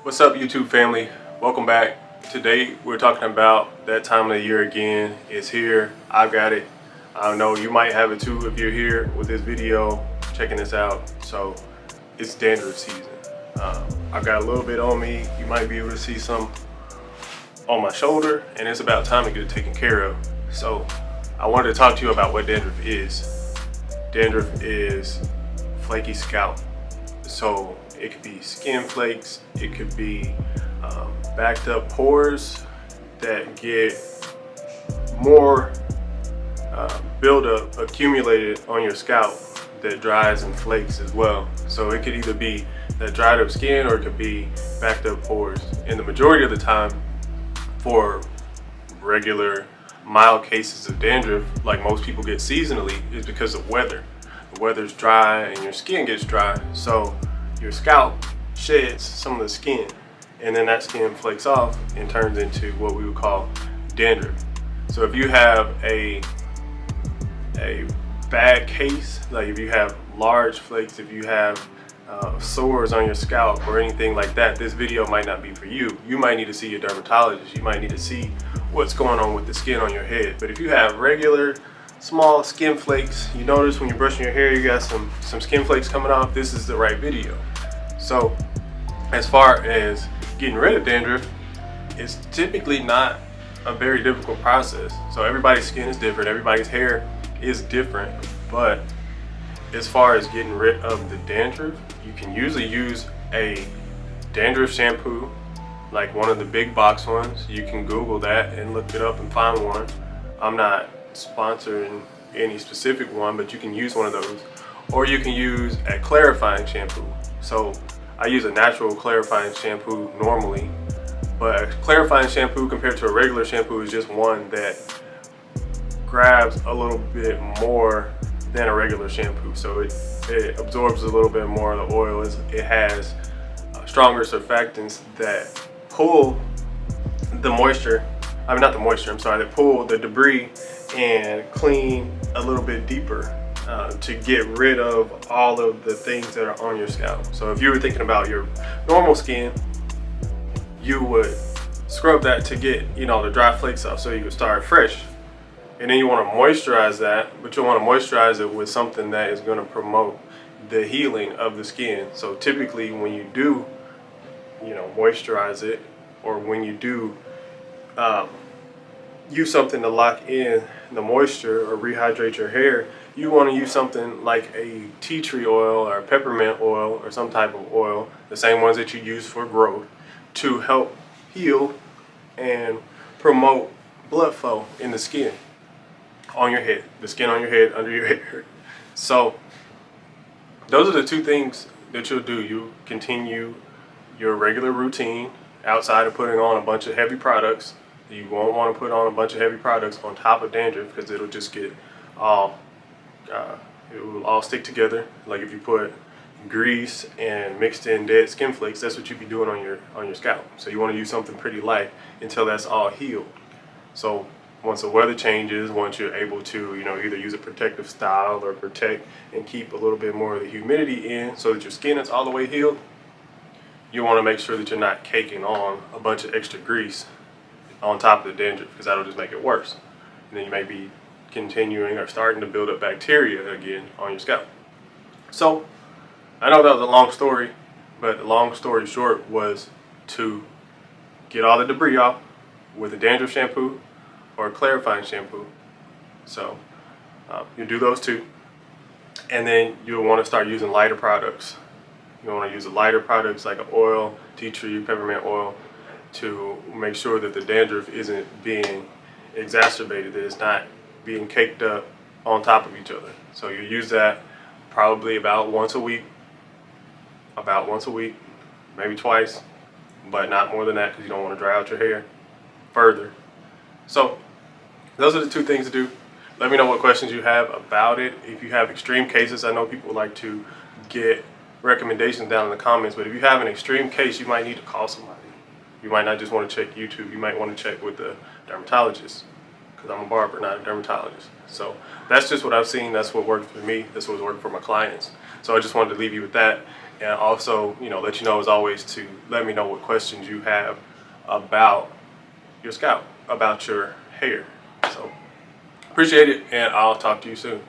What's up, YouTube family? Welcome back. Today we're talking about that time of the year again. It's here. I've got it. I know you might have it too if you're here with this video checking this out. So it's dandruff season. I've got a little bit on me. You might be able to see some on my shoulder, and it's about time to get it taken care of. So I wanted to talk to you about what dandruff is. Dandruff is flaky scalp. So it could be skin flakes, it could be backed up pores that get more buildup accumulated on your scalp that dries and flakes as well. So it could either be that dried up skin or it could be backed up pores. And the majority of the time for regular mild cases of dandruff, like most people get seasonally, is because of weather. The weather's dry and your skin gets dry, so your scalp sheds some of the skin, and then that skin flakes off and turns into what we would call dandruff. So if you have a bad case, like if you have large flakes, if you have sores on your scalp or anything like that, this video might not be for you. You might need to see a dermatologist. You might need to see what's going on with the skin on your head. But if you have regular small skin flakes, you notice when you're brushing your hair you got some skin flakes coming off, this is the right video. So as far as getting rid of dandruff, it's typically not a very difficult process. So everybody's skin is different, everybody's hair is different, but as far as getting rid of the dandruff, you can usually use a dandruff shampoo, like one of the big box ones. You can Google that and look it up and find one. I'm not sponsoring any specific one, but you can use one of those. Or you can use a clarifying shampoo. So I use a natural clarifying shampoo normally, but a clarifying shampoo compared to a regular shampoo is just one that grabs a little bit more than a regular shampoo. So it absorbs a little bit more of the oil. It has stronger surfactants that pull the moisture, that pull the debris and clean a little bit deeper to get rid of all of the things that are on your scalp. So if you were thinking about your normal skin, you would scrub that to get the dry flakes off so you can start fresh. And then you want to moisturize that, but you want to moisturize it with something that is going to promote the healing of the skin. So typically when you do moisturize it, or when you do use something to lock in the moisture or rehydrate your hair, you want to use something like a tea tree oil or peppermint oil or some type of oil, the same ones that you use for growth, to help heal and promote blood flow in the skin on your head, the skin on your head, under your hair. So those are the two things that you'll do. You continue your regular routine outside of putting on a bunch of heavy products. You won't want to put on a bunch of heavy products on top of dandruff, because it'll just get it will all stick together. Like if you put grease and mixed in dead skin flakes, that's what you'd be doing on your scalp. So you want to use something pretty light until that's all healed. So once the weather changes, once you're able to either use a protective style or protect and keep a little bit more of the humidity in so that your skin is all the way healed, you want to make sure that you're not caking on a bunch of extra grease on top of the dandruff, because that'll just make it worse. And then you may be continuing or starting to build up bacteria again on your scalp. So I know that was a long story, but the long story short was to get all the debris off with a dandruff shampoo or a clarifying shampoo. So you do those two, and then you'll want to start using lighter products. You want to use lighter products like an oil, tea tree, peppermint oil, to make sure that the dandruff isn't being exacerbated, that it's not being caked up on top of each other. So you use that probably about once a week, maybe twice, but not more than that, because you don't want to dry out your hair further. So those are the two things to do. Let me know what questions you have about it. If you have extreme cases, I know people like to get recommendations down in the comments, but if you have an extreme case, you might need to call somebody. You might not just want to check YouTube. You might want to check with the dermatologist, because I'm a barber, not a dermatologist. So that's just what I've seen. That's what worked for me. That's what's worked for my clients. So I just wanted to leave you with that. and also, you know, let you know as always to let me know what questions you have about your scalp, about your hair. So appreciate it, and I'll talk to you soon.